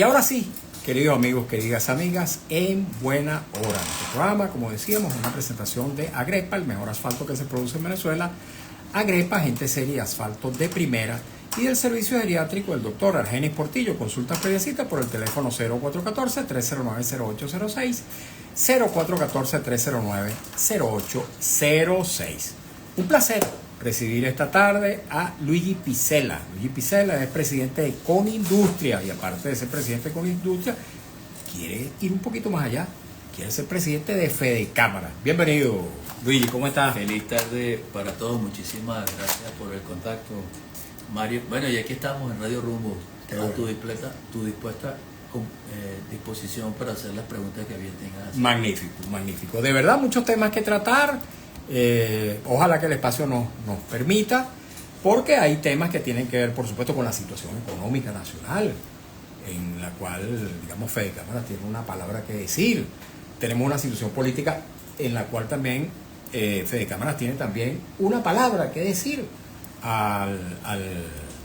Y ahora sí, queridos amigos, queridas amigas, en buena hora. Nuestro programa, como decíamos, una presentación de Agrepa, el mejor asfalto que se produce en Venezuela. Agrepa, gente seria, asfalto de primera. Y del servicio geriátrico del doctor Argenis Portillo. Consulta previa cita por el teléfono 0414-309-0806, 0414-309-0806. Un placer recibir esta tarde a Luigi Picella. Luigi Picella es presidente de Conindustria y aparte de ser presidente de Conindustria, quiere ir un poquito más allá. Quiere ser presidente de Fedecámara. Bienvenido, Luigi, ¿cómo estás? Feliz tarde para todos. Muchísimas gracias por el contacto, Mario. Bueno, y aquí estamos en Radio Rumbo. Queda tu dispuesta disposición para hacer las preguntas que bien tengas. Magnífico, magnífico. De verdad, muchos temas que tratar. Ojalá que el espacio nos permita, porque hay temas que tienen que ver, por supuesto, con la situación económica nacional, en la cual, digamos, Fedecámara tiene una palabra que decir. Tenemos una situación política en la cual también Fedecámara tiene también una palabra que decir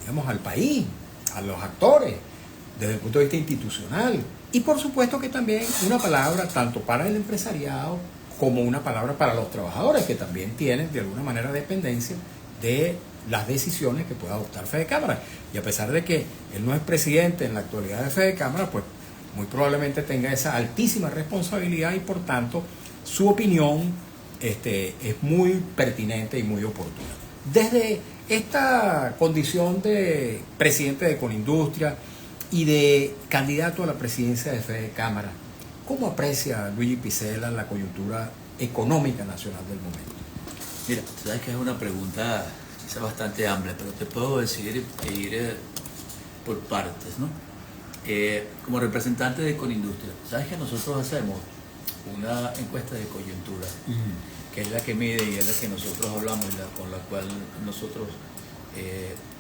digamos, al país, a los actores, desde el punto de vista institucional. Y por supuesto que también una palabra tanto para el empresariado como una palabra para los trabajadores, que también tienen de alguna manera dependencia de las decisiones que pueda adoptar Fedecámara. Y a pesar de que él no es presidente en la actualidad de Fedecámara, pues muy probablemente tenga esa altísima responsabilidad y por tanto su opinión es muy pertinente y muy oportuna. Desde esta condición de presidente de Conindustria y de candidato a la presidencia de Fedecámara, ¿cómo aprecia Luigi Picella la coyuntura económica nacional del momento? Mira, sabes que es una pregunta quizá bastante amplia, pero te puedo decir ir por partes, ¿no? Como representante de Conindustria, sabes que nosotros hacemos una encuesta de coyuntura, que es la que mide y es la que nosotros hablamos y con la cual nosotros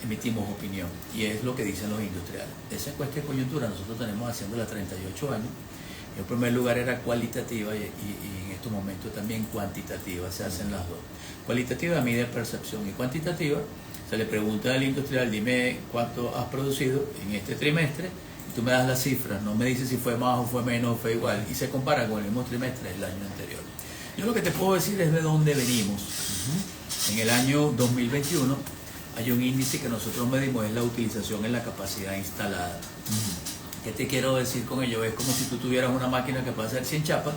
emitimos opinión, y es lo que dicen los industriales. Esa encuesta de coyuntura nosotros tenemos haciéndola 38 años. En primer lugar era cualitativa y en estos momentos también cuantitativa, se hacen las dos. Cualitativa mide percepción y cuantitativa se le pregunta al industrial, dime cuánto has producido en este trimestre, y tú me das las cifras, no me dices si fue más o fue menos o fue igual, y se compara con el mismo trimestre del año anterior. Yo lo que te puedo decir es de dónde venimos. En el año 2021 hay un índice que nosotros medimos, es la utilización en la capacidad instalada. ¿Qué te quiero decir con ello? Es como si tú tuvieras una máquina que puede hacer 100 chapas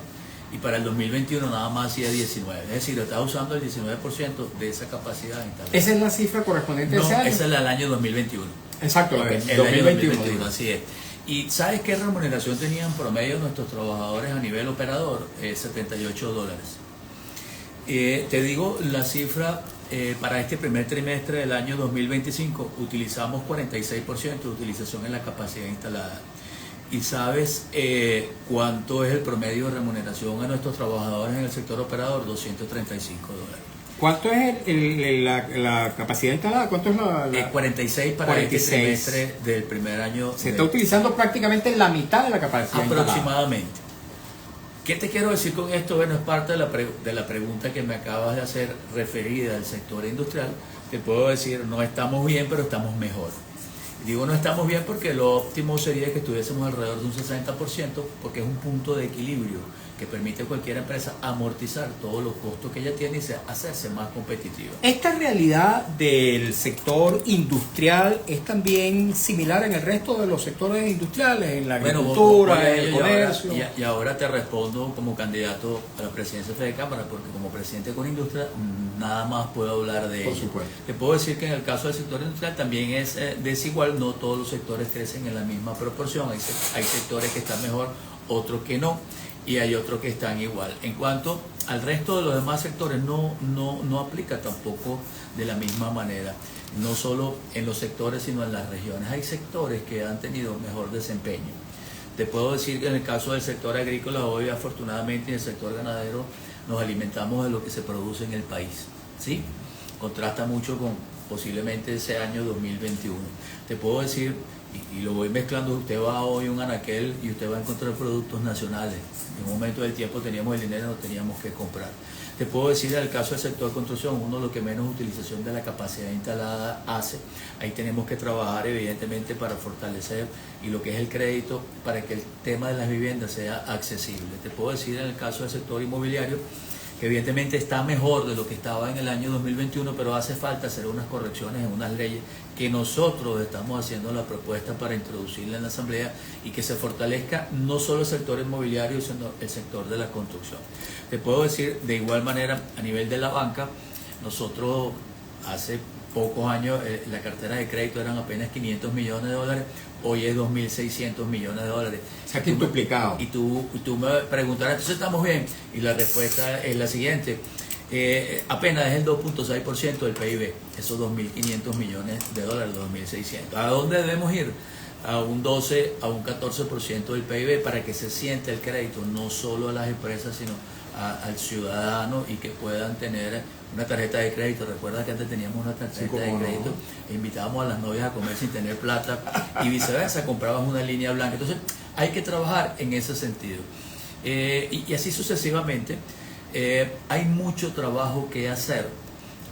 y para el 2021 nada más hacía 19. Es decir, estás usando el 19% de esa capacidad instalada. ¿Esa es la cifra correspondiente a ese año? Esa es la del año 2021. Exacto, el 2021, así es. ¿Y sabes qué remuneración tenían promedio nuestros trabajadores a nivel operador? $78. Te digo la cifra. Para este primer trimestre del año 2025 utilizamos 46% de utilización en la capacidad instalada. ¿Y sabes cuánto es el promedio de remuneración a nuestros trabajadores en el sector operador? $235. ¿Cuánto es la capacidad instalada? ¿Cuánto es la 46 para 46. Este trimestre del primer año. Se está utilizando prácticamente la mitad de la capacidad aproximadamente. Instalada. ¿Qué te quiero decir con esto? Bueno, es parte de la pregunta que me acabas de hacer referida al sector industrial. Te puedo decir, no estamos bien, pero estamos mejor. Digo no estamos bien porque lo óptimo sería que estuviésemos alrededor de un 60%, porque es un punto de equilibrio que permite a cualquier empresa amortizar todos los costos que ella tiene y hacerse más competitiva. ¿Esta realidad del sector industrial es también similar en el resto de los sectores industriales, en la agricultura, en el comercio? Y ahora te respondo como candidato a la presidencia de Fedecámara, porque como presidente de Conindustria nada más puedo hablar de ello. Por supuesto. Te puedo decir que en el caso del sector industrial también es desigual, no todos los sectores crecen en la misma proporción, hay sectores que están mejor, otros que no, y hay otros que están igual. En cuanto al resto de los demás sectores, no aplica tampoco de la misma manera, no solo en los sectores, sino en las regiones. Hay sectores que han tenido mejor desempeño. Te puedo decir que en el caso del sector agrícola, hoy afortunadamente en el sector ganadero nos alimentamos de lo que se produce en el país, ¿sí? Contrasta mucho con posiblemente ese año 2021. Te puedo decir y lo voy mezclando. Usted va hoy a un anaquel y usted va a encontrar productos nacionales. En un momento del tiempo teníamos el dinero, no teníamos que comprar. Te puedo decir, en el caso del sector de construcción, uno de los que menos utilización de la capacidad instalada hace. Ahí tenemos que trabajar evidentemente para fortalecer y lo que es el crédito para que el tema de las viviendas sea accesible. Te puedo decir, en el caso del sector inmobiliario, que evidentemente está mejor de lo que estaba en el año 2021, pero hace falta hacer unas correcciones en unas leyes que nosotros estamos haciendo la propuesta para introducirla en la Asamblea y que se fortalezca no solo el sector inmobiliario, sino el sector de la construcción. Te puedo decir, de igual manera, a nivel de la banca, nosotros hace pocos años la cartera de crédito eran apenas 500 millones de dólares, hoy es 2.600 millones de dólares. Se ha quintuplicado. Y tú me preguntarás, entonces estamos bien. Y la respuesta es la siguiente. Apenas es el 2.6% del PIB, esos 2.500 millones de dólares, 2.600. ¿A dónde debemos ir? A un 12, a un 14% del PIB para que se sienta el crédito, no solo a las empresas, sino al ciudadano y que puedan tener una tarjeta de crédito. Recuerda que antes teníamos una tarjeta de crédito e invitábamos a las novias a comer sin tener plata y viceversa, comprabas una línea blanca. Entonces hay que trabajar en ese sentido. Y así sucesivamente. Hay mucho trabajo que hacer.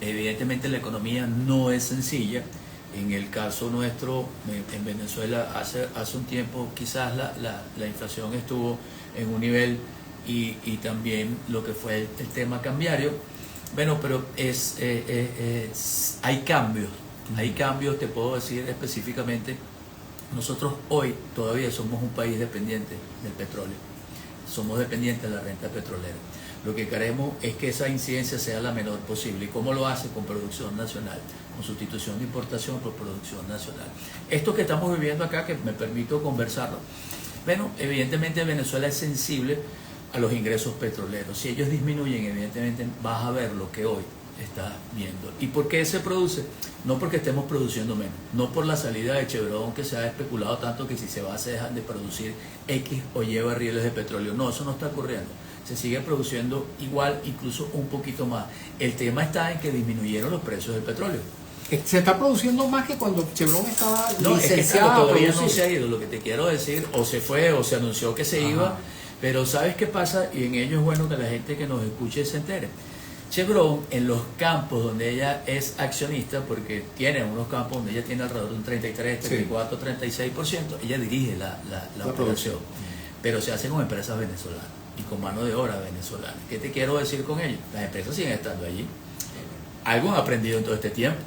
Evidentemente la economía no es sencilla. En el caso nuestro, en Venezuela, hace un tiempo quizás la inflación estuvo en un nivel y también lo que fue el tema cambiario. Bueno, pero hay cambios, te puedo decir específicamente. Nosotros hoy todavía somos un país dependiente del petróleo, somos dependientes de la renta petrolera. Lo que queremos es que esa incidencia sea la menor posible. ¿Y cómo lo hace? Con producción nacional, con sustitución de importación por producción nacional. Esto que estamos viviendo acá, que me permito conversarlo, bueno, evidentemente Venezuela es sensible a los ingresos petroleros. Si ellos disminuyen, evidentemente vas a ver lo que hoy estás viendo. ¿Y por qué se produce? No porque estemos produciendo menos, no por la salida de Chevron, que se ha especulado tanto que si se va se dejan de producir X o Y barriles de petróleo. No, eso no está ocurriendo. Se sigue produciendo igual, incluso un poquito más. El tema está en que disminuyeron los precios del petróleo. Se está produciendo más que cuando Chevron estaba no, licenciado. Es que todavía no se ha ido. Lo que te quiero decir, o se fue o se anunció que se iba, pero ¿sabes qué pasa? Y en ello es bueno que la gente que nos escuche se entere. Chevron, en los campos donde ella es accionista, porque tiene unos campos donde ella tiene alrededor de un 33, 34, 36%, ella dirige la operación, pero se hace con empresas venezolanas y con mano de obra venezolana. ¿Qué te quiero decir con ello? Las empresas siguen estando allí. Algo han aprendido en todo este tiempo.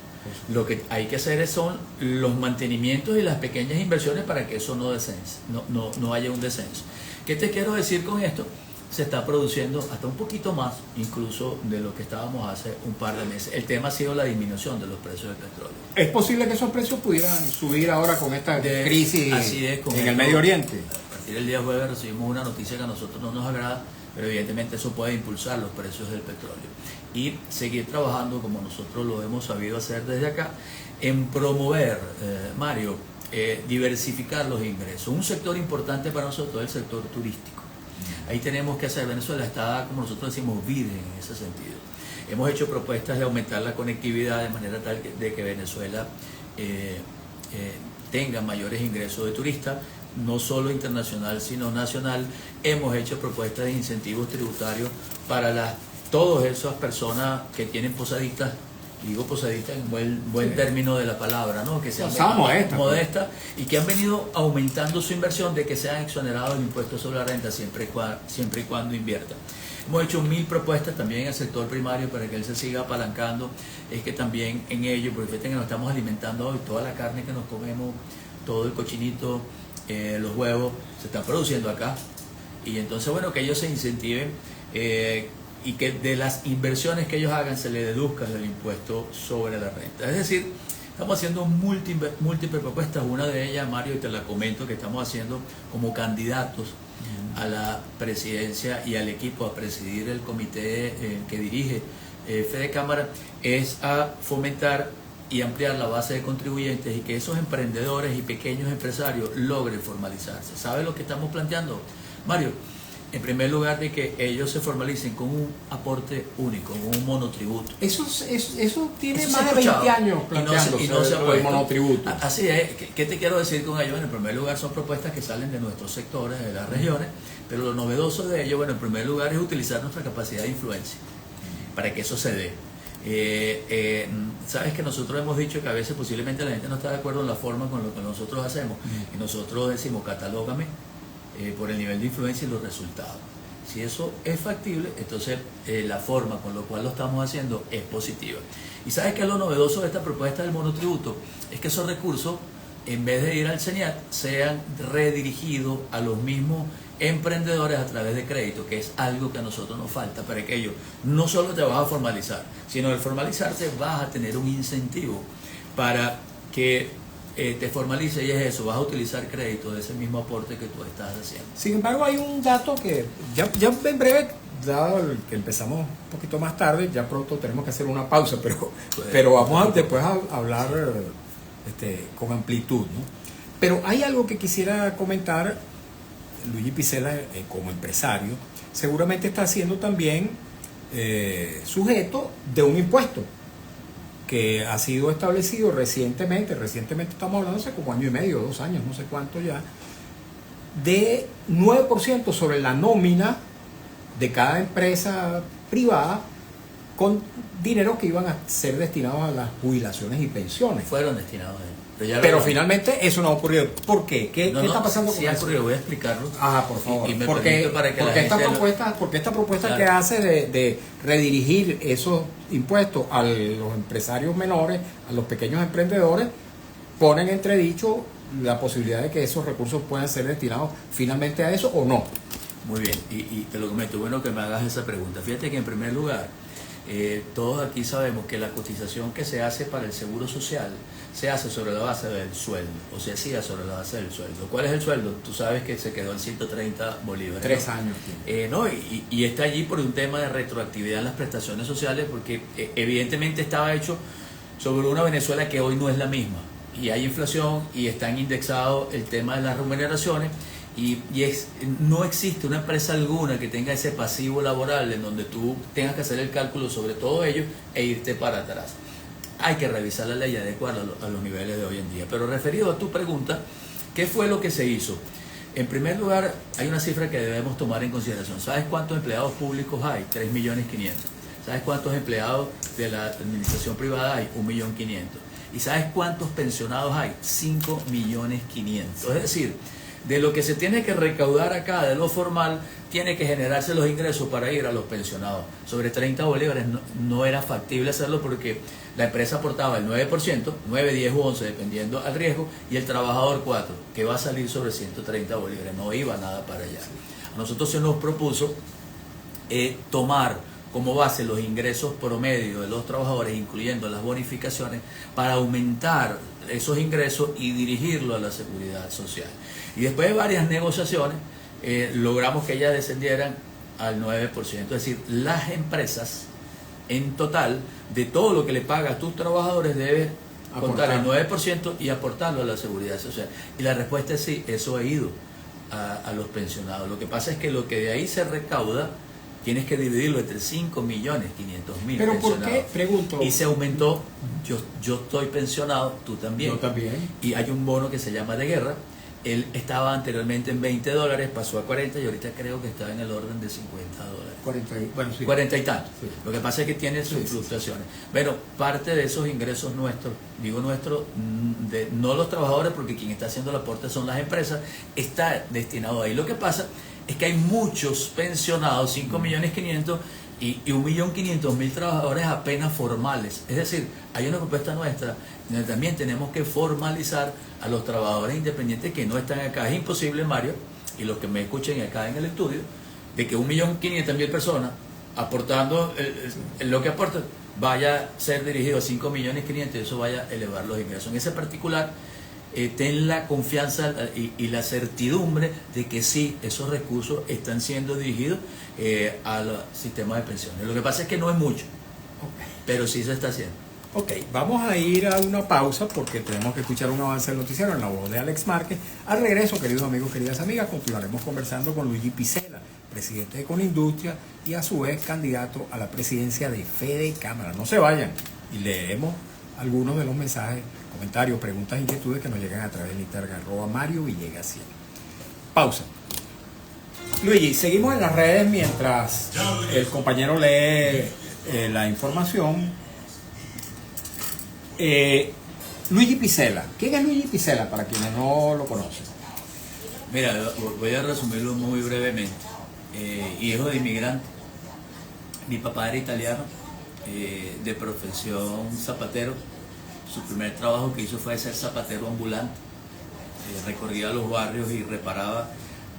Lo que hay que hacer son los mantenimientos y las pequeñas inversiones para que eso no haya un descenso. ¿Qué te quiero decir con esto? Se está produciendo hasta un poquito más incluso de lo que estábamos hace un par de meses. El tema ha sido la disminución de los precios del petróleo. ¿Es posible que esos precios pudieran subir ahora con esta crisis en el Medio Oriente? A partir del día jueves recibimos una noticia que a nosotros no nos agrada, pero evidentemente eso puede impulsar los precios del petróleo. Y seguir trabajando como nosotros lo hemos sabido hacer desde acá, en promover, Mario, diversificar los ingresos. Un sector importante para nosotros es el sector turístico. Ahí tenemos que hacer. Venezuela está, como nosotros decimos, virgen en ese sentido. Hemos hecho propuestas de aumentar la conectividad de manera tal de que Venezuela tenga mayores ingresos de turistas, no solo internacional sino nacional. Hemos hecho propuestas de incentivos tributarios para todas esas personas que tienen posadistas. Digo posadistas en buen término de la palabra, ¿no? Que sean modestas y que han venido aumentando su inversión, de que sean exonerados del impuesto sobre la renta siempre y cuando inviertan. Hemos hecho 1000 propuestas también en el sector primario para que él se siga apalancando. Es que también en ello, porque fíjate que nos estamos alimentando hoy, toda la carne que nos comemos, todo el cochinito, los huevos, se están produciendo acá. Y entonces, bueno, que ellos se incentiven y que de las inversiones que ellos hagan se le deduzca del impuesto sobre la renta. Es decir, estamos haciendo múltiples propuestas. Una de ellas, Mario, y te la comento, que estamos haciendo como candidatos a la presidencia y al equipo a presidir el comité que dirige Fede Cámara, es a fomentar y ampliar la base de contribuyentes y que esos emprendedores y pequeños empresarios logren formalizarse. ¿Sabes lo que estamos planteando, Mario? En primer lugar, de que ellos se formalicen con un aporte único, con un monotributo. Eso tiene Eso más se ha de 20 escuchado, años planteándose y no se ha el puesto. monotributo. Así es. ¿Qué te quiero decir con ello? Bueno, en primer lugar, son propuestas que salen de nuestros sectores, de las regiones, pero lo novedoso de ello, bueno, en primer lugar, es utilizar nuestra capacidad de influencia para que eso se dé. Sabes que nosotros hemos dicho que a veces posiblemente la gente no está de acuerdo en la forma con lo que nosotros hacemos, y nosotros decimos, catalógame por el nivel de influencia y los resultados. Si eso es factible, entonces la forma con la cual lo estamos haciendo es positiva. Y sabes que lo novedoso de esta propuesta del monotributo es que esos recursos, en vez de ir al CENIAT, sean redirigidos a los mismos emprendedores a través de crédito, que es algo que a nosotros nos falta, para que ellos no solo te vas a formalizar, sino al formalizarte vas a tener un incentivo para que te formalice, y es eso, vas a utilizar crédito de ese mismo aporte que tú estás haciendo. Sin embargo, hay un dato que ya en breve, dado que empezamos un poquito más tarde, ya pronto tenemos que hacer una pausa, pero vamos después a hablar con amplitud, ¿no? Pero hay algo que quisiera comentar. Luigi Picela, como empresario, seguramente está siendo también sujeto de un impuesto que ha sido establecido recientemente estamos hablando hace como año y medio, 2 años, no sé cuánto ya, de 9% sobre la nómina de cada empresa privada, con dinero que iban a ser destinados a las jubilaciones y pensiones. Fueron destinados a ello. Pero finalmente eso no ha ocurrido. ¿Por qué? ¿Qué está pasando con eso? Sí ha eso? ocurrido, voy a explicarlo. Por favor. Y me porque permito para que la gente esta propuesta claro, que hace de redirigir esos impuestos a los empresarios menores, a los pequeños emprendedores, pone en entredicho la posibilidad de que esos recursos puedan ser destinados finalmente a eso o no. Muy bien, y te lo comento, bueno que me hagas esa pregunta. Fíjate que en primer lugar, todos aquí sabemos que la cotización que se hace para el seguro social se hace sobre la base del sueldo, o se hacía sobre la base del sueldo. ¿Cuál es el sueldo? Tú sabes que se quedó en 130 bolívares. 3 años. Y está allí por un tema de retroactividad en las prestaciones sociales, porque evidentemente estaba hecho sobre una Venezuela que hoy no es la misma, y hay inflación y están indexados el tema de las remuneraciones. No existe una empresa alguna que tenga ese pasivo laboral en donde tú tengas que hacer el cálculo sobre todo ello e irte para atrás. Hay que revisar la ley y adecuarla a los niveles de hoy en día. Pero referido a tu pregunta, ¿qué fue lo que se hizo? En primer lugar, hay una cifra que debemos tomar en consideración. ¿Sabes cuántos empleados públicos hay? 3.500.000. ¿Sabes cuántos empleados de la administración privada hay? 1.500.000. ¿Y sabes cuántos pensionados hay? 5.500.000. Es decir, de lo que se tiene que recaudar acá, de lo formal, tiene que generarse los ingresos para ir a los pensionados. Sobre 30 bolívares no era factible hacerlo, porque la empresa aportaba el 9%, 9, 10 o 11, dependiendo al riesgo, y el trabajador 4%, que va a salir sobre 130 bolívares. No iba nada para allá. A nosotros se nos propuso tomar como base los ingresos promedio de los trabajadores, incluyendo las bonificaciones, para aumentar esos ingresos y dirigirlo a la seguridad social. Y después de varias negociaciones, logramos que ellas descendieran al 9%. Es decir, las empresas en total, de todo lo que le paga a tus trabajadores, debes contar el 9% y aportarlo a la seguridad social. Y la respuesta es sí, eso ha ido a los pensionados. Lo que pasa es que lo que de ahí se recauda, tienes que dividirlo entre 5.500.000 ¿Pero pensionados. por qué? Pregunto. Y se aumentó, yo estoy pensionado, tú también. Yo también. Y hay un bono que se llama de guerra. Él estaba anteriormente en $20, pasó a 40 y ahorita creo que está en el orden de $50. 40 y tanto. Sí. Lo que pasa es que tiene sus fluctuaciones. Bueno, parte de esos ingresos nuestros, digo nuestros, no los trabajadores, porque quien está haciendo el aporte son las empresas, está destinado ahí. Lo que pasa es que hay muchos pensionados, 5.500.000 y 1.500.000 trabajadores apenas formales. Es decir, hay una propuesta nuestra donde también tenemos que formalizar a los trabajadores independientes que no están acá. Es imposible, Mario, y los que me escuchen acá en el estudio, de que 1.500.000 personas aportando lo que aportan vaya a ser dirigido a 5.500.000 y eso vaya a elevar los ingresos. En ese particular, ten la confianza y la certidumbre de que sí, esos recursos están siendo dirigidos al sistema de pensiones. Lo que pasa es que no es mucho, pero sí se está haciendo. Ok, vamos a ir a una pausa porque tenemos que escuchar un avance del noticiero en la voz de Alex Márquez. Al regreso, queridos amigos, queridas amigas, continuaremos conversando con Luigi Picela, presidente de Conindustria y a su vez candidato a la presidencia de Fede Cámara. No se vayan y leemos algunos de los mensajes, comentarios, preguntas, inquietudes que nos llegan a través del Instagram, @Mario Villegas 100. Pausa. Luigi, seguimos en las redes mientras el compañero lee la información. Luigi Picela. ¿Quién es Luigi Picela para quienes no lo conocen? Mira, voy a resumirlo muy brevemente. Hijo de inmigrante. Mi papá era italiano, de profesión zapatero. Su primer trabajo que hizo fue ser zapatero ambulante. Recorría los barrios y reparaba.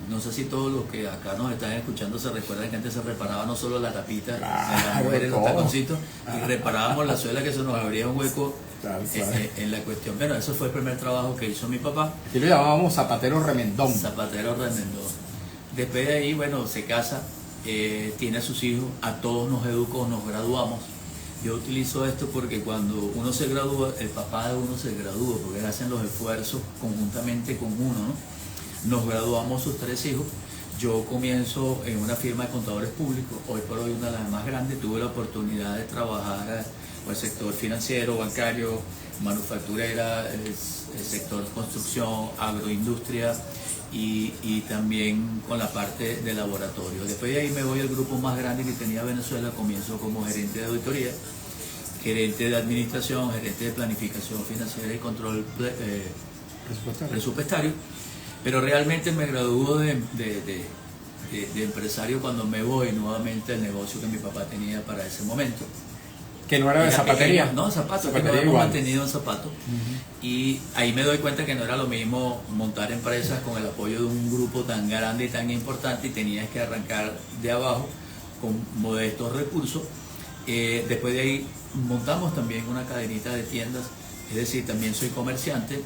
No sé si todos los que acá nos están escuchando se recuerdan que antes se reparaba no solo la tapita de las mujeres, los taconcitos, y reparábamos la suela que se nos abría un hueco en la cuestión. Bueno, eso fue el primer trabajo que hizo mi papá. Aquí lo llamábamos zapatero remendón. Zapatero remendón. Después de ahí, bueno, se casa, tiene a sus hijos, a todos nos educó, nos graduamos. Yo utilizo esto porque cuando uno se gradúa, el papá de uno se gradúa, porque hacen los esfuerzos conjuntamente con uno, ¿no? Nos graduamos sus 3 hijos. Yo comienzo en una firma de contadores públicos, hoy por hoy una de las más grandes. Tuve la oportunidad de trabajar en el sector financiero, bancario, manufacturera, el sector construcción, agroindustria y también con la parte de laboratorio. Después de ahí me voy al grupo más grande que tenía Venezuela. Comienzo como gerente de auditoría, gerente de administración, gerente de planificación financiera y control presupuestario. Pero realmente me graduó de empresario cuando me voy nuevamente al negocio que mi papá tenía para ese momento. Que no era de zapatería. Pequeño, no, zapatos, que no habíamos mantenido en zapatos. Y ahí me doy cuenta que no era lo mismo montar empresas con el apoyo de un grupo tan grande y tan importante, y tenías que arrancar de abajo con modestos recursos. Después de ahí montamos también una cadenita de tiendas, es decir, también soy comerciante.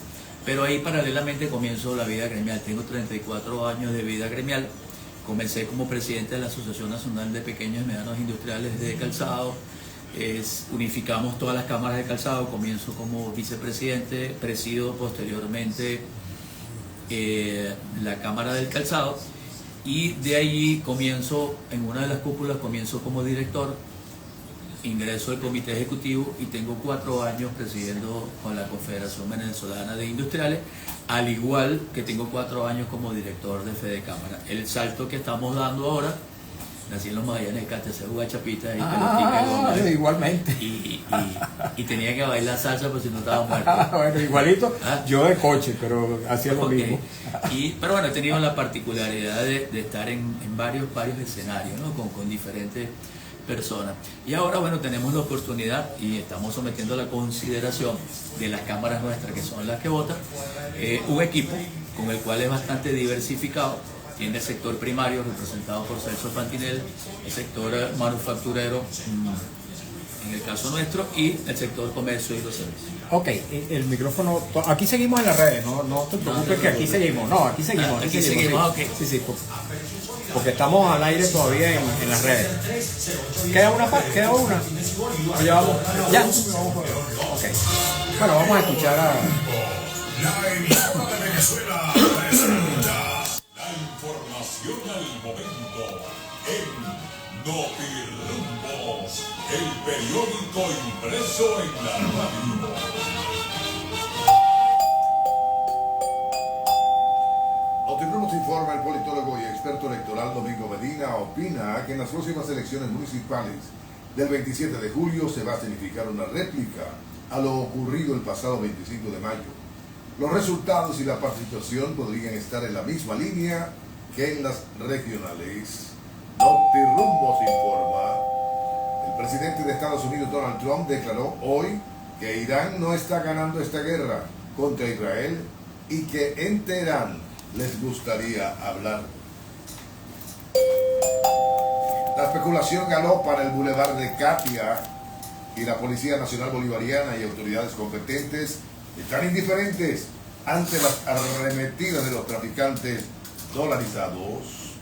Pero ahí paralelamente comienzo la vida gremial. Tengo 34 años de vida gremial. Comencé como presidente de la Asociación Nacional de Pequeños y Medianos Industriales de Calzado. Unificamos todas las cámaras de calzado. Comienzo como vicepresidente, presido posteriormente la Cámara del Calzado. Y de allí comienzo, en una de las cúpulas, comienzo como director. Ingreso al comité ejecutivo y tengo 4 años presidiendo con la Confederación Venezolana de Industriales, al igual que tengo 4 años como director de Fede Cámara. El salto que estamos dando ahora, nací en los Magallanes, se jugaba chapita y igualmente. Y tenía que bailar salsa por si no estaba muerto. Bueno, igualito, yo de coche, pero hacía lo mismo. Pero bueno, he tenido la particularidad de estar en varios escenarios, ¿no? con diferentes personas. Y ahora, bueno, tenemos la oportunidad y estamos sometiendo a la consideración de las cámaras nuestras, que son las que votan, un equipo con el cual es bastante diversificado. Tiene el sector primario representado por Celso Fantinel, el sector manufacturero en el caso nuestro, y el sector comercio y los servicios. Ok, el micrófono, aquí seguimos en las redes, no te preocupes que aquí seguimos, aquí seguimos. Sí, porque estamos al aire todavía en las redes. ¿Queda una? ¿O llevamos? ¿Ya? Ok. Bueno, vamos a escuchar a... La emisora de Venezuela presenta la información al momento en Notirumbos, el periódico impreso en la radio. Notirumbos informa. El politólogo y experto electoral Domingo Medina opina que en las próximas elecciones municipales del 27 de julio se va a significar una réplica a lo ocurrido el pasado 25 de mayo. Los resultados y la participación podrían estar en la misma línea que en las regionales. Notirumbos informa. El presidente de Estados Unidos, Donald Trump, declaró hoy que Irán no está ganando esta guerra contra Israel y que en Teherán les gustaría hablar. La especulación galopa en el Boulevard de Katia y la Policía Nacional Bolivariana y autoridades competentes están indiferentes ante las arremetidas de los traficantes dolarizados.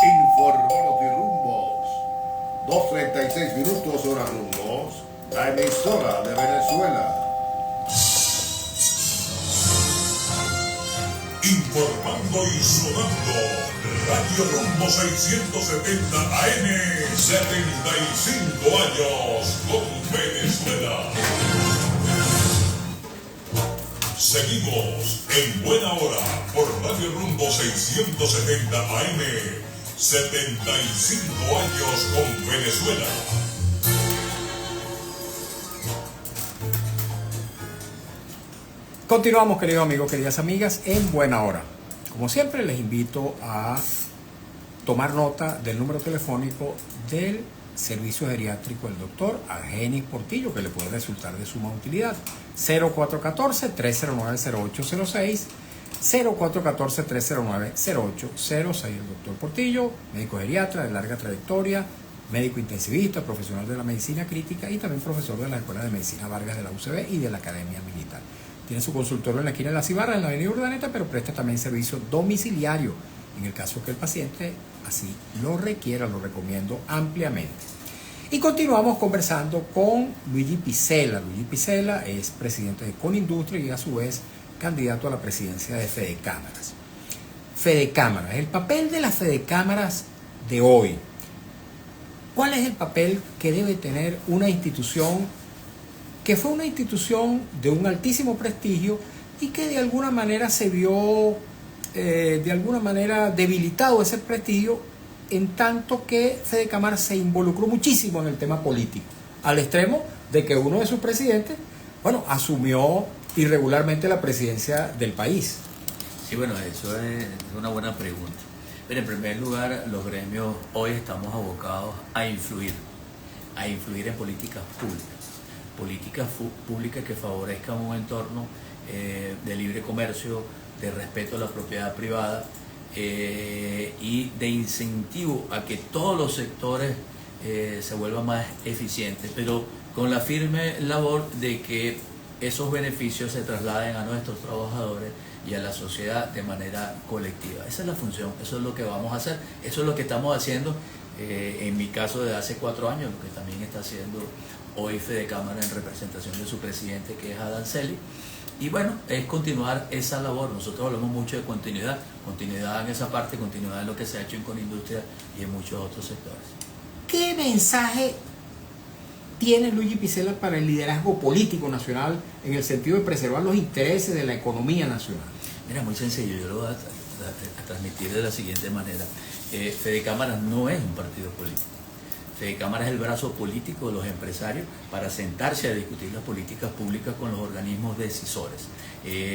Informó Notirumbos. 2:36 minutos, hora Rumbos, la emisora de Venezuela. informando y sonando. Radio Rumbo 670 AM, 75 años con Venezuela. Seguimos en Buena Hora por Radio Rumbo 670 AM, 75 años con Venezuela. Continuamos, queridos amigos, queridas amigas, en Buena Hora. Como siempre, les invito a tomar nota del número telefónico del servicio geriátrico del doctor Argenis Portillo, que le puede resultar de suma utilidad. 0414-309-0806, 0414-309-0806. El doctor Portillo, médico geriatra de larga trayectoria, médico intensivista, profesional de la medicina crítica y también profesor de la Escuela de Medicina Vargas de la UCB y de la Academia Militar. Tiene su consultorio en la esquina de la Cibarra, en la avenida Urdaneta, pero presta también servicio domiciliario en el caso que el paciente así lo requiera. Lo recomiendo ampliamente. Y continuamos conversando con Luigi Picella. Luigi Picella es presidente de Conindustria y a su vez candidato a la presidencia de Fedecámaras. Fedecámaras, el papel de las Fedecámaras de hoy. ¿Cuál es el papel que debe tener una institución que fue una institución de un altísimo prestigio y que de alguna manera se vio debilitado ese prestigio, en tanto que Fedecámaras se involucró muchísimo en el tema político, al extremo de que uno de sus presidentes, asumió irregularmente la presidencia del país? Sí, bueno, eso es una buena pregunta. Pero en primer lugar, los gremios hoy estamos abocados a influir en políticas públicas que favorezcan un entorno de libre comercio, de respeto a la propiedad privada y de incentivo a que todos los sectores se vuelvan más eficientes, pero con la firme labor de que esos beneficios se trasladen a nuestros trabajadores y a la sociedad de manera colectiva. Esa es la función, eso es lo que vamos a hacer, eso es lo que estamos haciendo, en mi caso desde hace 4 años, lo que también está haciendo hoy Fedecámara en representación de su presidente, que es Adán Celi. Y bueno, es continuar esa labor. Nosotros hablamos mucho de continuidad en esa parte, continuidad en lo que se ha hecho en Conindustria y en muchos otros sectores. ¿Qué mensaje tiene Luigi Picella para el liderazgo político nacional en el sentido de preservar los intereses de la economía nacional? Mira, muy sencillo, yo lo voy a transmitir de la siguiente manera. Fedecámara no es un partido político. Fedecámara es el brazo político de los empresarios para sentarse a discutir las políticas públicas con los organismos decisores,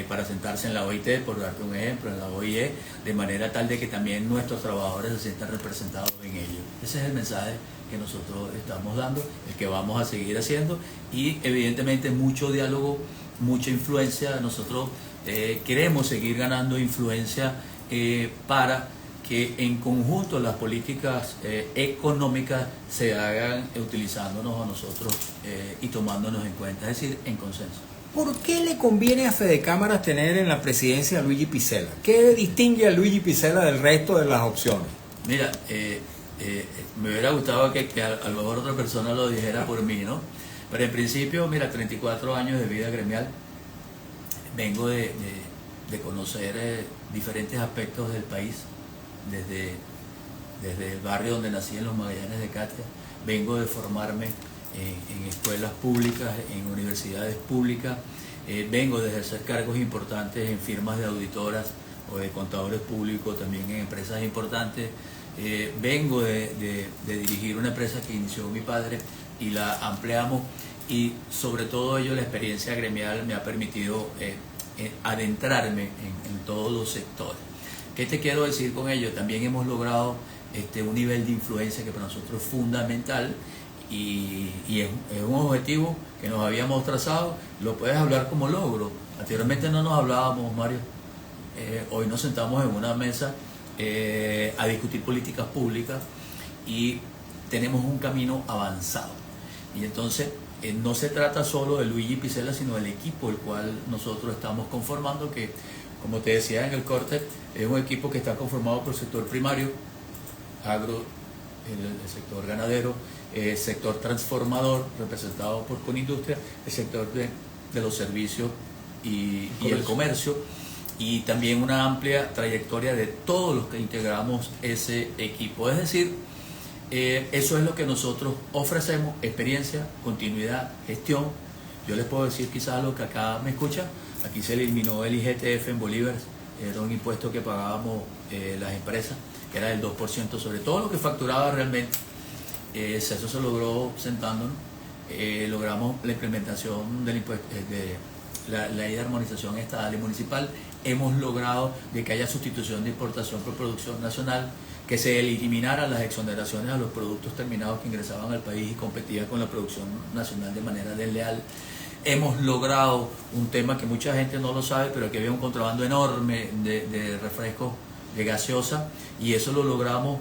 para sentarse en la OIT, por darte un ejemplo, en la OIE, de manera tal de que también nuestros trabajadores se sientan representados en ello. Ese es el mensaje que nosotros estamos dando, el que vamos a seguir haciendo, y evidentemente mucho diálogo, mucha influencia. Nosotros queremos seguir ganando influencia para que en conjunto las políticas económicas se hagan utilizándonos a nosotros y tomándonos en cuenta, es decir, en consenso. ¿Por qué le conviene a Fedecámaras tener en la presidencia a Luigi Picella? ¿Qué distingue a Luigi Picella del resto de las opciones? Mira, me hubiera gustado que a lo mejor otra persona lo dijera por mí, ¿no? Pero en principio, mira, 34 años de vida gremial, vengo de conocer diferentes aspectos del país, desde el barrio donde nací, en los Magallanes de Catia. Vengo de formarme en escuelas públicas, en universidades públicas. Vengo de ejercer cargos importantes en firmas de auditoras o de contadores públicos, también en empresas importantes. Vengo de dirigir una empresa que inició mi padre y la ampliamos, y sobre todo ello la experiencia gremial me ha permitido adentrarme en todos los sectores. ¿Qué te quiero decir con ello? También hemos logrado un nivel de influencia que para nosotros es fundamental, y es un objetivo que nos habíamos trazado. Lo puedes hablar como logro. Anteriormente no nos hablábamos, Mario. Hoy nos sentamos en una mesa a discutir políticas públicas y tenemos un camino avanzado. Y entonces no se trata solo de Luigi Picella, sino del equipo el cual nosotros estamos conformando, que, como te decía en el corte, es un equipo que está conformado por el sector primario, agro, el sector ganadero, el sector transformador, representado por Conindustria, el sector de los servicios y el comercio, y también una amplia trayectoria de todos los que integramos ese equipo. Es decir, eso es lo que nosotros ofrecemos: experiencia, continuidad, gestión. Yo les puedo decir quizás lo que acá me escucha: aquí se eliminó el IGTF en bolívares, era un impuesto que pagábamos las empresas, que era del 2% sobre todo lo que facturaba realmente. Eso se logró sentándonos. Logramos la implementación del impuesto, de la ley de armonización estatal y municipal. Hemos logrado de que haya sustitución de importación por producción nacional, que se eliminaran las exoneraciones a los productos terminados que ingresaban al país y competían con la producción nacional de manera desleal. Hemos logrado un tema que mucha gente no lo sabe, pero que había un contrabando enorme de refrescos de gaseosa, y eso lo logramos.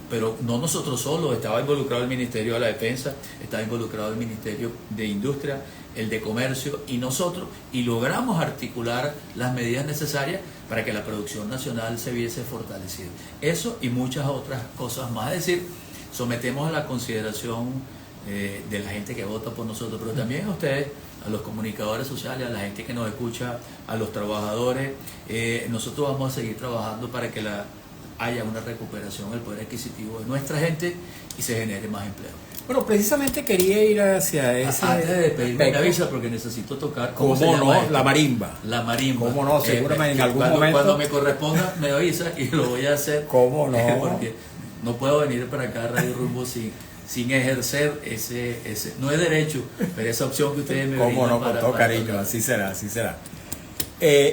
Pero no nosotros solos, estaba involucrado el Ministerio de la Defensa, estaba involucrado el Ministerio de Industria, el de Comercio y nosotros, y logramos articular las medidas necesarias para que la producción nacional se viese fortalecida. Eso y muchas otras cosas más. Es decir, sometemos a la consideración de la gente que vota por nosotros, pero también a ustedes, a los comunicadores sociales, a la gente que nos escucha, a los trabajadores. Nosotros vamos a seguir trabajando para que haya una recuperación del poder adquisitivo de nuestra gente y se genere más empleo. Bueno, precisamente quería ir hacia ese... Antes de despedirme, me avisa porque necesito tocar. ¿Cómo se llama no? esto? La marimba. La marimba. ¿Cómo no? Seguramente en algún momento... Cuando me corresponda, me avisa y lo voy a hacer. ¿Cómo no? Porque no puedo venir para acá a Radio Rumbo sin ejercer ese... No es derecho, pero esa opción que ustedes me ¿Cómo brindan no? Con todo cariño, así será, así será.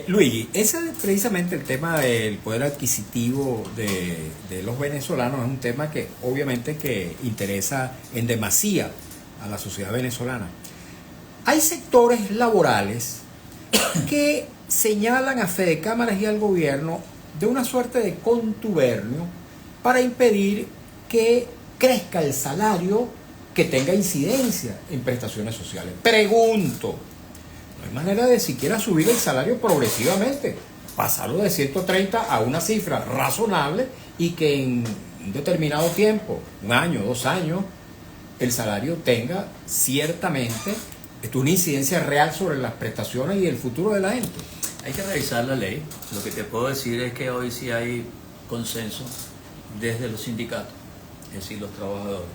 Luigi, ese es precisamente el tema del poder adquisitivo de los venezolanos. Es un tema que obviamente que interesa en demasía a la sociedad venezolana. Hay sectores laborales que señalan a Fedecámaras y al gobierno de una suerte de contubernio para impedir que crezca el salario, que tenga incidencia en prestaciones sociales. Pregunto, no hay manera de siquiera subir el salario progresivamente, pasarlo de 130 a una cifra razonable y que en un determinado tiempo, 1 año, 2 años, el salario tenga ciertamente una incidencia real sobre las prestaciones y el futuro de la gente. Hay que revisar la ley. Lo que te puedo decir es que hoy sí hay consenso desde los sindicatos, es decir, los trabajadores,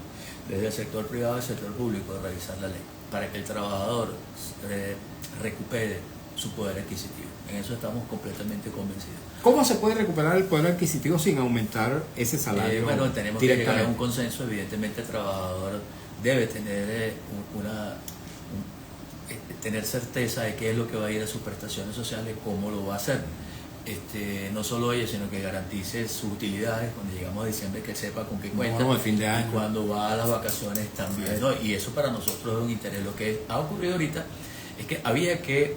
desde el sector privado y el sector público, de revisar la ley para que el trabajador recupere su poder adquisitivo. En eso estamos completamente convencidos. ¿Cómo se puede recuperar el poder adquisitivo sin aumentar ese salario? Bueno, tenemos que llegar a un consenso. Evidentemente el trabajador debe tener tener certeza de qué es lo que va a ir a sus prestaciones sociales, cómo lo va a hacer. No solo ello, sino que garantice sus utilidades cuando llegamos a diciembre, que sepa con qué cuenta, el fin de año. Y cuando va a las vacaciones también, ¿no? Y eso para nosotros es un interés. Lo que ha ocurrido ahorita es que había que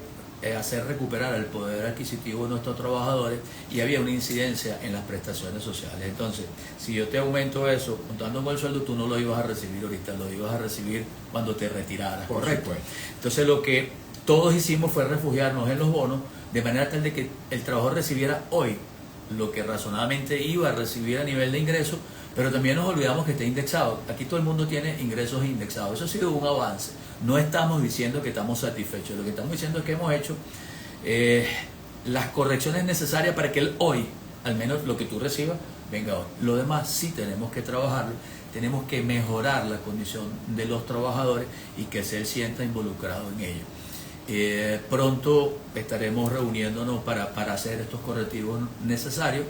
hacer recuperar el poder adquisitivo de nuestros trabajadores y había una incidencia en las prestaciones sociales. Entonces, si yo te aumento eso, contando con el sueldo, tú no lo ibas a recibir ahorita, lo ibas a recibir cuando te retiraras. Correcto. Entonces, lo que todos hicimos fue refugiarnos en los bonos, de manera tal de que el trabajador recibiera hoy lo que razonablemente iba a recibir a nivel de ingreso, pero también nos olvidamos que está indexado. Aquí todo el mundo tiene ingresos indexados. Eso ha sido un avance. No estamos diciendo que estamos satisfechos. Lo que estamos diciendo es que hemos hecho las correcciones necesarias para que él hoy, al menos lo que tú recibas, venga hoy. Lo demás sí tenemos que trabajarlo. Tenemos que mejorar la condición de los trabajadores y que se sienta involucrado en ello. Pronto estaremos reuniéndonos para hacer estos correctivos necesarios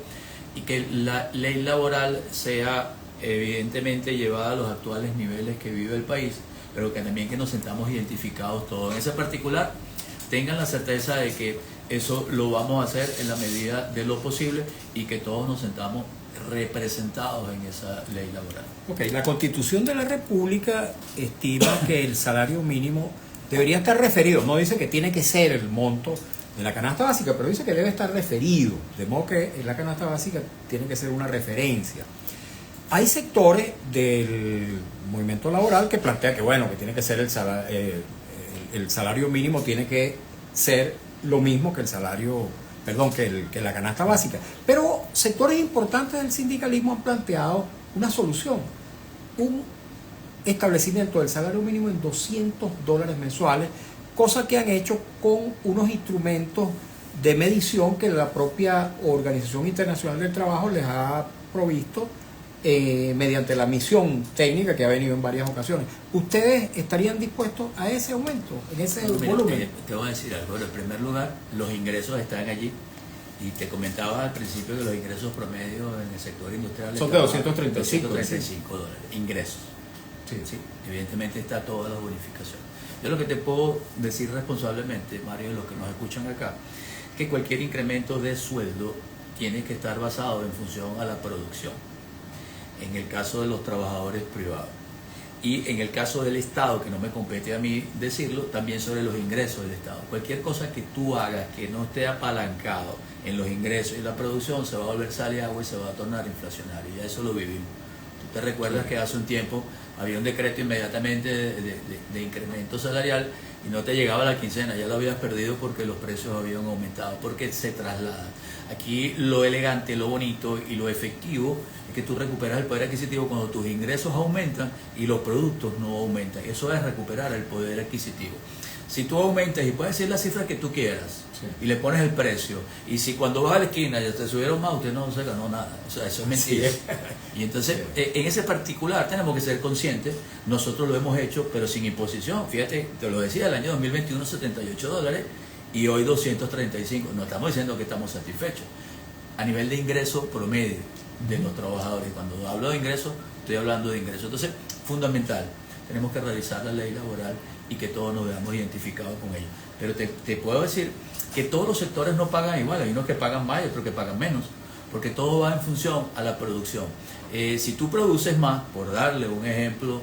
y que la ley laboral sea evidentemente llevada a los actuales niveles que vive el país, pero que también que nos sentamos identificados todos. En ese particular, tengan la certeza de que eso lo vamos a hacer en la medida de lo posible y que todos nos sentamos representados en esa ley laboral. Ok, la Constitución de la República estima que el salario mínimo debería estar referido, no dice que tiene que ser el monto de la canasta básica, pero dice que debe estar referido, de modo que en la canasta básica tiene que ser una referencia. Hay sectores del movimiento laboral que plantean que bueno, que tiene que ser el salario mínimo tiene que ser lo mismo que el salario, que la canasta básica. Pero sectores importantes del sindicalismo han planteado una solución, un establecimiento del salario mínimo en $200 mensuales, cosa que han hecho con unos instrumentos de medición que la propia Organización Internacional del Trabajo les ha provisto mediante la misión técnica que ha venido en varias ocasiones. ¿Ustedes estarían dispuestos a ese aumento, en ese volumen? Te voy a decir algo. En primer lugar, los ingresos están allí. Y te comentaba al principio que los ingresos promedios en el sector industrial son de 235 dólares. Ingresos. Sí. Sí, evidentemente está toda la bonificación. Yo lo que te puedo decir responsablemente, Mario, de los que nos escuchan acá, que cualquier incremento de sueldo tiene que estar basado en función a la producción. En el caso de los trabajadores privados. Y en el caso del Estado, que no me compete a mí decirlo, también sobre los ingresos del Estado. Cualquier cosa que tú hagas que no esté apalancado en los ingresos y la producción se va a volver sal y agua y se va a tornar inflacionario. Ya eso lo vivimos. Tú te recuerdas que hace un tiempo había un decreto inmediatamente de incremento salarial y no te llegaba la quincena, ya lo habías perdido porque los precios habían aumentado, porque se traslada. Aquí lo elegante, lo bonito y lo efectivo es que tú recuperas el poder adquisitivo cuando tus ingresos aumentan y los productos no aumentan. Eso es recuperar el poder adquisitivo. Si tú aumentas y puedes decir la cifra que tú quieras, sí, y le pones el precio, y si cuando vas a la esquina ya te subieron más, usted no se ganó nada. O sea, eso es mentira. Sí. Y entonces, en ese particular tenemos que ser conscientes. Nosotros lo hemos hecho, pero sin imposición. Fíjate, te lo decía, el año 2021 $78 y hoy 235. No estamos diciendo que estamos satisfechos. A nivel de ingreso promedio de los trabajadores, cuando hablo de ingresos, estoy hablando de ingresos. Entonces, fundamental, tenemos que revisar la ley laboral y que todos nos veamos identificados con ello. Pero te puedo decir que todos los sectores no pagan igual, hay unos que pagan más y otros que pagan menos, porque todo va en función a la producción. Si tú produces más, por darle un ejemplo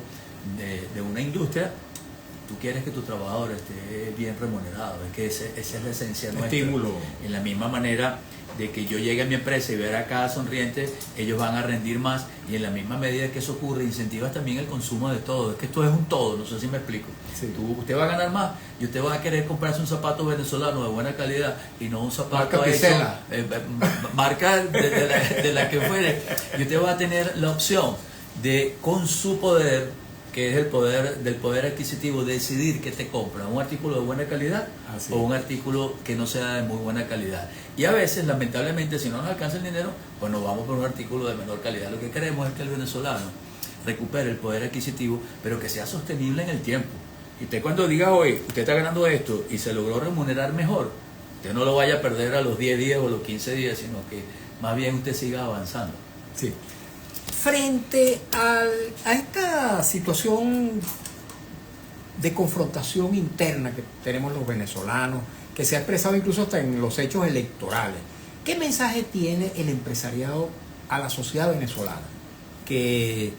de una industria, tú quieres que tu trabajador esté bien remunerado, es que esa es la esencia nuestra. Estímulo. En la misma manera de que yo llegue a mi empresa y ver a cada sonriente, ellos van a rendir más, y en la misma medida que eso ocurre, incentivas también el consumo de todo. Es que esto es un todo, no sé si me explico. Sí. Usted va a ganar más y usted va a querer comprarse un zapato venezolano de buena calidad y no un zapato marca Picela, marca de la que fuere, y usted va a tener la opción de, con su poder, que es el poder del poder adquisitivo, decidir qué te compra, un artículo de buena calidad o un artículo que no sea de muy buena calidad. Y a veces, lamentablemente, si no nos alcanza el dinero, pues nos vamos por un artículo de menor calidad. Lo que queremos es que el venezolano recupere el poder adquisitivo, pero que sea sostenible en el tiempo. Y usted, cuando diga hoy, usted está ganando esto y se logró remunerar mejor, usted no lo vaya a perder a los 10 días o los 15 días, sino que más bien usted siga avanzando. Sí. Frente a esta situación de confrontación interna que tenemos los venezolanos, que se ha expresado incluso hasta en los hechos electorales, ¿qué mensaje tiene el empresariado a la sociedad venezolana? Que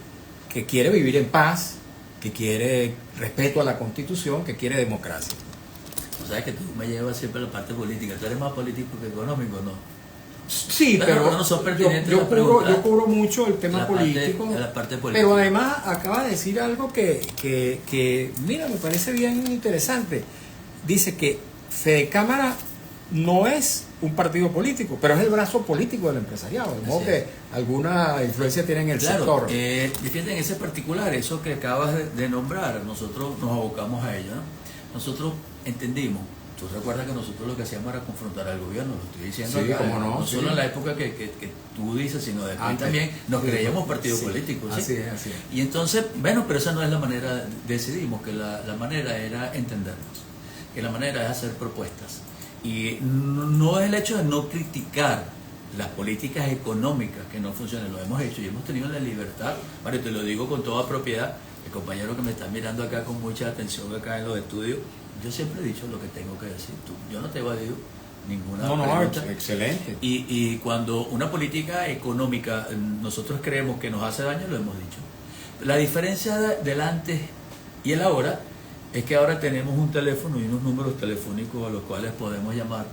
quiere vivir en paz, que quiere respeto a la Constitución, que quiere democracia. O sea, que tú me llevas siempre a la parte política. Tú eres más político que económico, ¿no? Sí, pero no son pertinentes yo cubro mucho el tema político, la parte política. Pero además acaba de decir algo que mira, me parece bien interesante. Dice que Fedecámara no es un partido político, pero es el brazo político del empresariado, de modo que alguna influencia tiene en el sector. Fíjate, en ese particular, eso que acabas de nombrar, nosotros nos abocamos a ello, ¿no? Nosotros entendimos. Tú recuerdas que nosotros lo que hacíamos era confrontar al gobierno, lo estoy diciendo sí, acá, cómo no, solo en la época que tú dices, sino después también nos creíamos partido político. ¿Sí? Así es. Y entonces, bueno, pero esa no es la manera, decidimos que la manera era entendernos, que la manera es hacer propuestas. Y no es el hecho de no criticar las políticas económicas que no funcionan, lo hemos hecho y hemos tenido la libertad. Mario, te lo digo con toda propiedad, el compañero que me está mirando acá con mucha atención acá en los estudios, yo siempre he dicho lo que tengo que decir. Yo no te he evadido ninguna pregunta. Excelente. Y cuando una política económica nosotros creemos que nos hace daño, lo hemos dicho. La diferencia del antes y el ahora es que ahora tenemos un teléfono y unos números telefónicos a los cuales podemos llamar,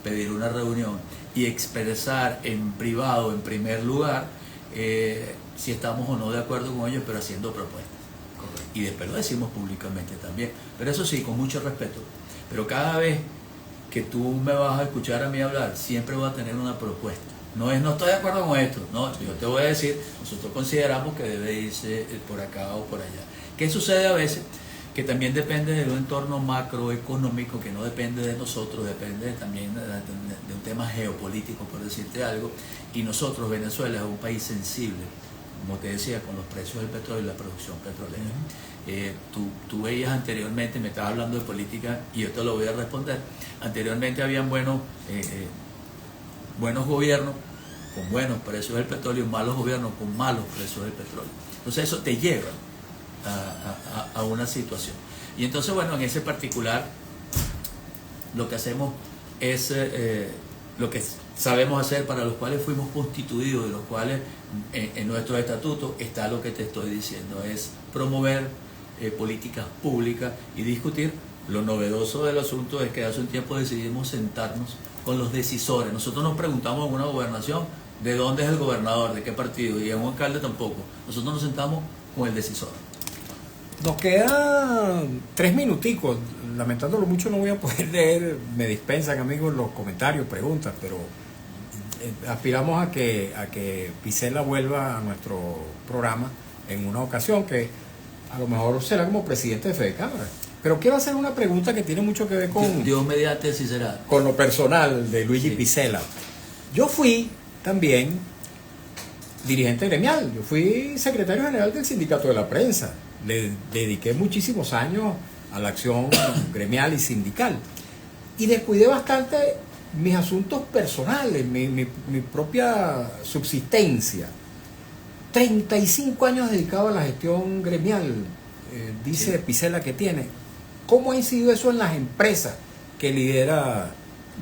pedir una reunión y expresar en privado, en primer lugar, si estamos o no de acuerdo con ellos, pero haciendo propuestas. Y después lo decimos públicamente también, pero eso sí, con mucho respeto. Pero cada vez que tú me vas a escuchar a mí hablar, siempre voy a tener una propuesta. No estoy de acuerdo con esto, no, yo te voy a decir, nosotros consideramos que debe irse por acá o por allá. ¿Qué sucede a veces? que también depende de un entorno macroeconómico que no depende de nosotros, depende también de un tema geopolítico, por decirte algo, y nosotros, Venezuela, es un país sensible, como te decía, con los precios del petróleo y la producción petrolera. Tú veías anteriormente, me estabas hablando de política y yo te lo voy a responder. Anteriormente habían buenos gobiernos con buenos precios del petróleo y malos gobiernos con malos precios del petróleo. Entonces eso te lleva a una situación. Y entonces, bueno, en ese particular lo que hacemos es lo que sabemos hacer, para los cuales fuimos constituidos, de los cuales en nuestros estatutos está lo que te estoy diciendo, es promover políticas públicas y discutir. Lo novedoso del asunto es que hace un tiempo decidimos sentarnos con los decisores. Nosotros nos preguntamos en una gobernación de dónde es el gobernador, de qué partido, y en un alcalde tampoco. Nosotros nos sentamos con el decisor. Nos quedan 3 minuticos. Lamentándolo mucho no voy a poder leer, me dispensan amigos los comentarios, preguntas, pero aspiramos a que Picela vuelva a nuestro programa en una ocasión, que a lo mejor será como presidente de Fede Cámara. Pero quiero hacer una pregunta que tiene mucho que ver con Dios mediante, sí será. Con lo personal de Luigi Picela. Yo fui también dirigente gremial, yo fui secretario general del Sindicato de la Prensa. Le dediqué muchísimos años a la acción gremial y sindical. Y descuidé bastante mis asuntos personales, mi propia subsistencia. 35 años dedicado a la gestión gremial, dice Picela que tiene. ¿Cómo ha incidido eso en las empresas que lidera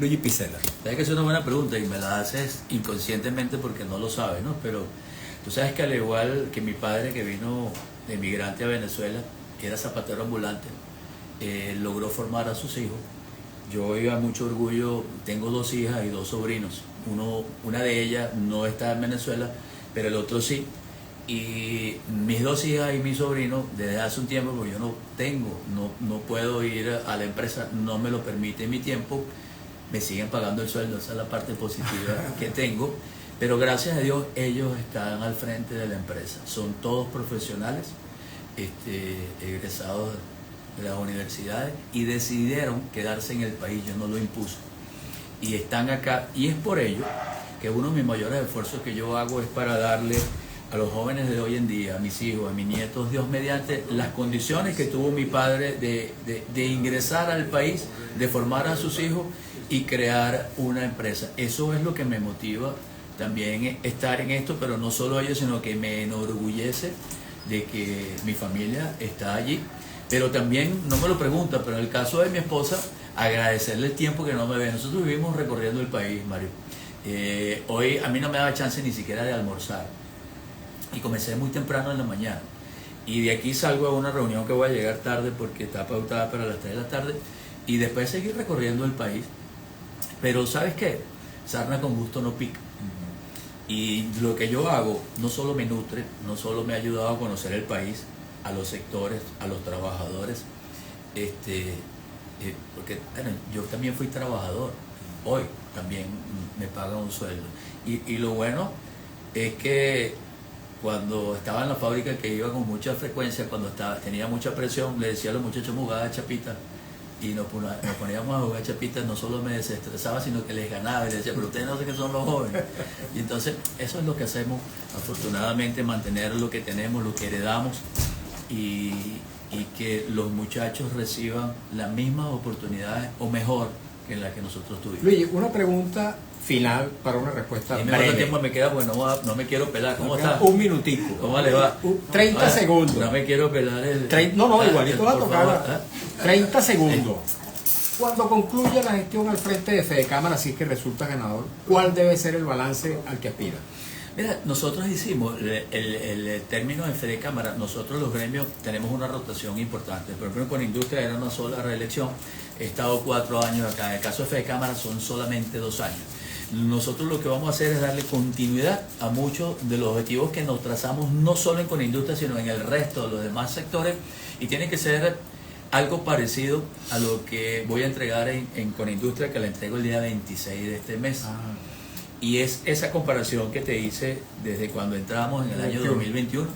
Luigi Picela? Sabes que es una buena pregunta y me la haces inconscientemente porque no lo sabes, ¿no? Pero tú sabes que al igual que mi padre, que vino de migrante a Venezuela, que era zapatero ambulante, logró formar a sus hijos. Yo iba a mucho orgullo, tengo 2 hijas y 2 sobrinos. Una de ellas no está en Venezuela, pero el otro sí. Y mis 2 hijas y mi sobrino, desde hace un tiempo, porque yo no puedo ir a la empresa, no me lo permite mi tiempo, me siguen pagando el sueldo, esa es la parte positiva que tengo. Pero gracias a Dios ellos están al frente de la empresa. Son todos profesionales, egresados de las universidades, y decidieron quedarse en el país, yo no lo impuse. Y están acá, y es por ello que uno de mis mayores esfuerzos que yo hago es para darle a los jóvenes de hoy en día, a mis hijos, a mis nietos, Dios mediante, las condiciones que tuvo mi padre de ingresar al país, de formar a sus hijos y crear una empresa. Eso es lo que me motiva también estar en esto, pero no solo ello, sino que me enorgullece de que mi familia está allí. Pero también, no me lo pregunta, pero en el caso de mi esposa, agradecerle el tiempo que no me ve. Nosotros vivimos recorriendo el país, Mario. Hoy a mí no me daba chance ni siquiera de almorzar. Y comencé muy temprano en la mañana. Y de aquí salgo a una reunión que voy a llegar tarde porque está pautada para las 3 de la tarde. Y después seguir recorriendo el país. Pero ¿sabes qué? Sarna con gusto no pica. Y lo que yo hago no solo me nutre, no solo me ha ayudado a conocer el país, a los sectores, a los trabajadores, porque bueno, yo también fui trabajador, hoy también me pagan un sueldo. Y lo bueno es que cuando estaba en la fábrica, que iba con mucha frecuencia, tenía mucha presión, le decía a los muchachos, jugada chapita, y nos poníamos a jugar chapitas. No solo me desestresaba, sino que les ganaba y les decía, pero ustedes no sé qué son los jóvenes. Y entonces eso es lo que hacemos, afortunadamente, mantener lo que tenemos, lo que heredamos, y que los muchachos reciban las mismas oportunidades o mejor que la que nosotros tuvimos. Luigi, una pregunta final para una respuesta breve. breve. ¿Cuánto tiempo me queda? Pues no me quiero pelar. ¿Cómo está? Un minutico. ¿Cómo le va? 30 segundos. No me quiero pelar igualito va a por tocar. favor, 30 segundos. Cuando concluya la gestión al frente de Fede Cámara, si es que resulta ganador, ¿cuál debe ser el balance al que aspira? Mira, nosotros hicimos el término de Fede Cámara. Nosotros los gremios tenemos una rotación importante. Por ejemplo, con Industria era una sola reelección. He estado 4 años acá. En el caso de Fede Cámara son solamente 2 años. Nosotros lo que vamos a hacer es darle continuidad a muchos de los objetivos que nos trazamos, no solo en Conindustria, sino en el resto de los demás sectores, y tiene que ser algo parecido a lo que voy a entregar en Conindustria, que la entrego el día 26 de este mes. Y es esa comparación que te hice desde cuando entramos en el año 2021.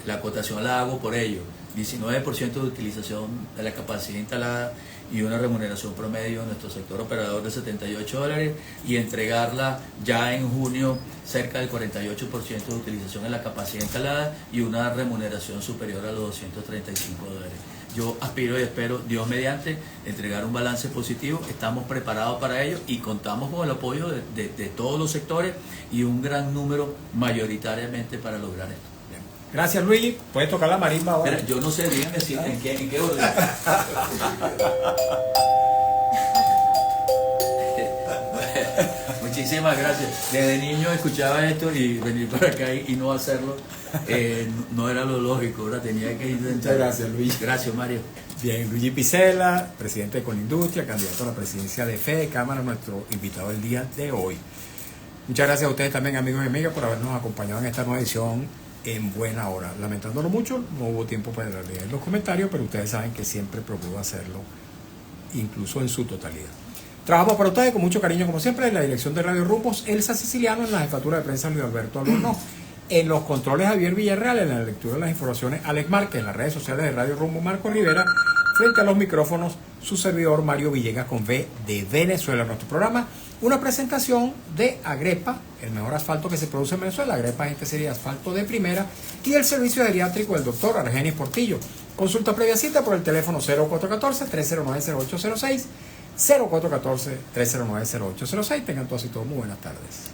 La acotación la hago por ello. 19% de utilización de la capacidad instalada y una remuneración promedio en nuestro sector operador de $78 y entregarla ya en junio cerca del 48% de utilización en la capacidad instalada y una remuneración superior a los $235. Yo aspiro y espero, Dios mediante, entregar un balance positivo. Estamos preparados para ello y contamos con el apoyo de todos los sectores y un gran número mayoritariamente para lograr esto. Bien. Gracias, Luigi. Puedes tocar la marimba ahora. Mira, yo no sé, díganme si, en qué orden. Muchísimas gracias. Desde niño escuchaba esto y venir para acá y no hacerlo no era lo lógico, ahora tenía que intentar. Muchas gracias, Luigi. Gracias, Mario. Bien, Luigi Picela, presidente de Colindustria, candidato a la presidencia de Fede Cámara, nuestro invitado del día de hoy. Muchas gracias a ustedes también, amigos y amigas, por habernos acompañado en esta nueva edición en buena hora. Lamentándolo mucho, no hubo tiempo para leer los comentarios, pero ustedes saben que siempre procuro hacerlo, incluso en su totalidad. Trabajamos para ustedes con mucho cariño, como siempre, en la dirección de Radio Rumbos, Elsa Siciliano, en la jefatura de prensa Luis Alberto Albornoz, en los controles Javier Villarreal, en la lectura de las informaciones Alex Márquez, en las redes sociales de Radio Rumbo Marco Rivera, frente a los micrófonos su servidor Mario Villegas con V de Venezuela. Nuestro programa, una presentación de Agrepa, el mejor asfalto que se produce en Venezuela. Agrepa, gente sería asfalto de primera, y el servicio geriátrico del doctor Argenis Portillo. Consulta previa cita por el teléfono 0414-309-0806, 0414-309-0806. Tengan todos y todos muy buenas tardes.